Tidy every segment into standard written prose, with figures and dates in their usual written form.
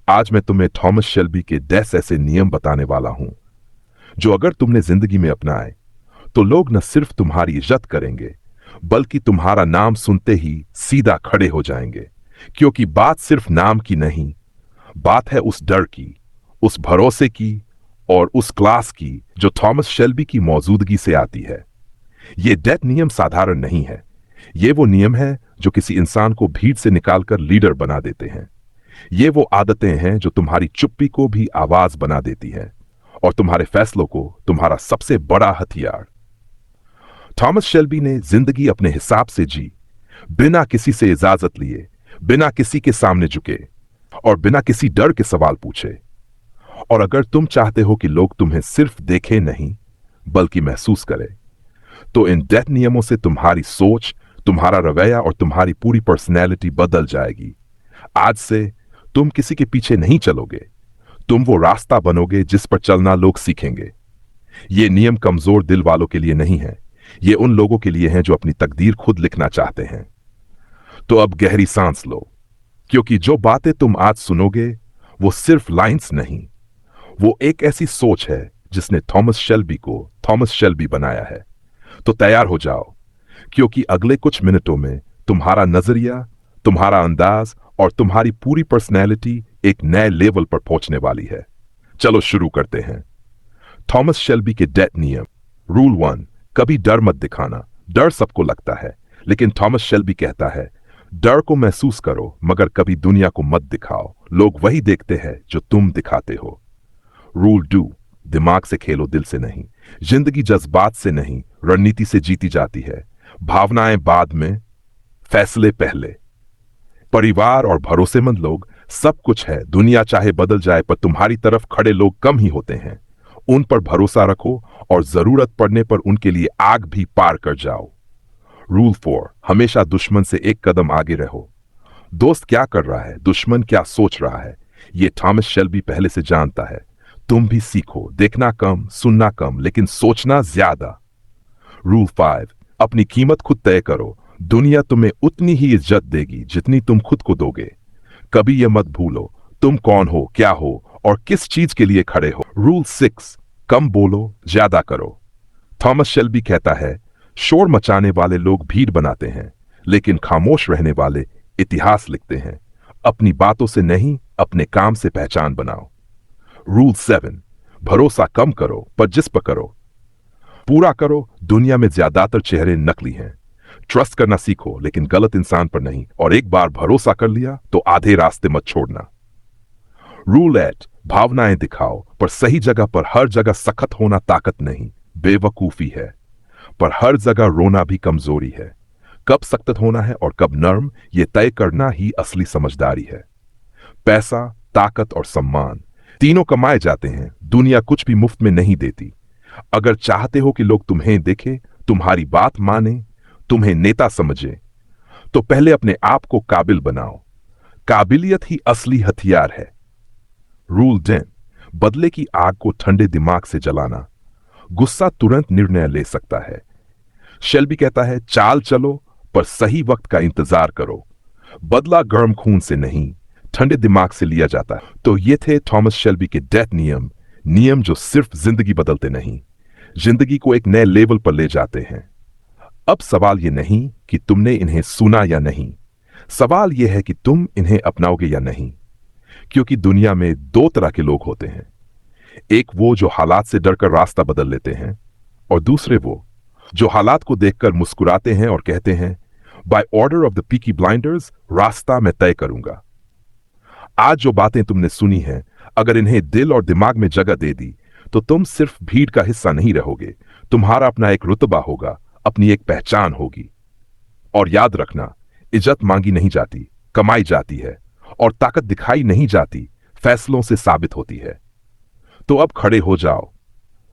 आज मैं तुम्हें थॉमस शेल्बी के 10 ऐसे नियम बताने वाला हूं जो अगर तुमने जिंदगी में अपनाए तो लोग न सिर्फ तुम्हारी इज्जत करेंगे बल्कि तुम्हारा नाम सुनते ही सीधा खड़े हो जाएंगे। क्योंकि बात सिर्फ नाम की नहीं, बात है उस डर की, उस भरोसे की और उस क्लास की जो थॉमस शेल्बी की मौजूदगी से आती है। ये 10 नियम साधारण नहीं है। ये वो नियम है जो किसी इंसान को भीड़ से निकालकर लीडर बना देते हैं। ये वो आदतें हैं जो तुम्हारी चुप्पी को भी आवाज बना देती हैं और तुम्हारे फैसलों को तुम्हारा सबसे बड़ा हथियार। थॉमस शेल्बी ने जिंदगी अपने हिसाब से जी, बिना किसी से इजाजत लिए, बिना किसी के सामने झुके और बिना किसी डर के सवाल पूछे। और अगर तुम चाहते हो कि लोग तुम्हें सिर्फ देखें नहीं बल्कि महसूस करें, तो इन 10 नियमों से तुम्हारी सोच, तुम्हारा रवैया और तुम्हारी पूरी पर्सनैलिटी बदल जाएगी। आज से तुम किसी के पीछे नहीं चलोगे, तुम वो रास्ता बनोगे जिस पर चलना लोग सीखेंगे। ये नियम कमजोर दिल वालों के लिए नहीं है, ये उन लोगों के लिए हैं जो अपनी तकदीर खुद लिखना चाहते हैं। तो अब गहरी सांस लो, क्योंकि जो बातें तुम आज सुनोगे वो सिर्फ लाइंस नहीं, वो एक ऐसी सोच है जिसने थॉमस शेल्बी को थॉमस शेल्बी बनाया है। तो तैयार हो जाओ, क्योंकि अगले कुछ मिनटों में तुम्हारा नजरिया, तुम्हारा अंदाज और तुम्हारी पूरी पर्सनैलिटी एक नए लेवल पर पहुंचने वाली है। चलो शुरू करते हैं। थॉमस शेल्बी के 10 नियम। रूल 1, कभी डर मत दिखाना। डर सबको लगता है, लेकिन थॉमस शेल्बी कहता है, डर को महसूस करो मगर कभी दुनिया को मत दिखाओ। लोग वही देखते हैं जो तुम दिखाते हो। रूल 2, दिमाग से खेलो, दिल से नहीं। जिंदगी जज्बात से नहीं, रणनीति से जीती जाती है। भावनाएं बाद में, फैसले पहले। परिवार और भरोसेमंद लोग सब कुछ है। दुनिया चाहे बदल जाए पर तुम्हारी तरफ खड़े लोग कम ही होते हैं। उन पर भरोसा रखो और जरूरत पड़ने पर उनके लिए आग भी पार कर जाओ। रूल 4, हमेशा दुश्मन से एक कदम आगे रहो। दोस्त क्या कर रहा है, दुश्मन क्या सोच रहा है, ये थॉमस शेल्बी पहले से जानता है। तुम भी सीखो, देखना कम, सुनना कम, लेकिन सोचना ज्यादा। रूल 5, अपनी कीमत खुद तय करो। दुनिया तुम्हें उतनी ही इज्जत देगी जितनी तुम खुद को दोगे। कभी यह मत भूलो तुम कौन हो, क्या हो और किस चीज के लिए खड़े हो। रूल 6, कम बोलो, ज्यादा करो। थॉमस शेल्बी कहता है, शोर मचाने वाले लोग भीड़ बनाते हैं, लेकिन खामोश रहने वाले इतिहास लिखते हैं। अपनी बातों से नहीं, अपने काम से पहचान बनाओ। रूल 7, भरोसा कम करो पर जिस पर करो पूरा करो। दुनिया में ज्यादातर चेहरे नकली हैं। ट्रस्ट करना सीखो, लेकिन गलत इंसान पर नहीं। और एक बार भरोसा कर लिया तो आधे रास्ते मत छोड़ना। रूल 8, भावनाएं दिखाओ पर सही जगह पर। हर जगह सख्त होना ताकत नहीं, बेवकूफी है। पर हर जगह रोना भी कमजोरी है। कब सख्त होना है और कब नर्म, ये तय करना ही असली समझदारी है। पैसा, ताकत और सम्मान तीनों कमाए जाते हैं। दुनिया कुछ भी मुफ्त में नहीं देती। अगर चाहते हो कि लोग तुम्हें देखें, तुम्हारी बात माने, तुम्हें नेता समझे, तो पहले अपने आप को काबिल बनाओ। काबिलियत ही असली हथियार है। रूल 10, बदले की आग को ठंडे दिमाग से जलाना। गुस्सा तुरंत निर्णय ले सकता है। शेल्बी कहता है, चाल चलो पर सही वक्त का इंतजार करो। बदला गर्म खून से नहीं, ठंडे दिमाग से लिया जाता है। तो ये थे थॉमस शेल्बी के 10 नियम। नियम जो सिर्फ जिंदगी बदलते नहीं, जिंदगी को एक नए लेवल पर ले जाते हैं। अब सवाल यह नहीं कि तुमने इन्हें सुना या नहीं, सवाल यह है कि तुम इन्हें अपनाओगे या नहीं। क्योंकि दुनिया में 2 तरह के लोग होते हैं, एक वो जो हालात से डरकर रास्ता बदल लेते हैं, और दूसरे वो जो हालात को देखकर मुस्कुराते हैं और कहते हैं, by order of the Peaky Blinders, रास्ता मैं तय करूंगा। आज जो बातें तुमने सुनी हैं, अगर इन्हें दिल और दिमाग में जगह दे दी तो तुम सिर्फ भीड़ का हिस्सा नहीं रहोगे। तुम्हारा अपना एक रुतबा होगा, अपनी एक पहचान होगी। और याद रखना, इज्जत मांगी नहीं जाती, कमाई जाती है। और ताकत दिखाई नहीं जाती, फैसलों से साबित होती है। तो अब खड़े हो जाओ,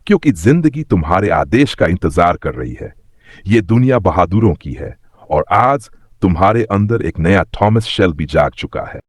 क्योंकि जिंदगी तुम्हारे आदेश का इंतजार कर रही है। ये दुनिया बहादुरों की है और आज तुम्हारे अंदर एक नया थॉमस शेल्बी जाग चुका है।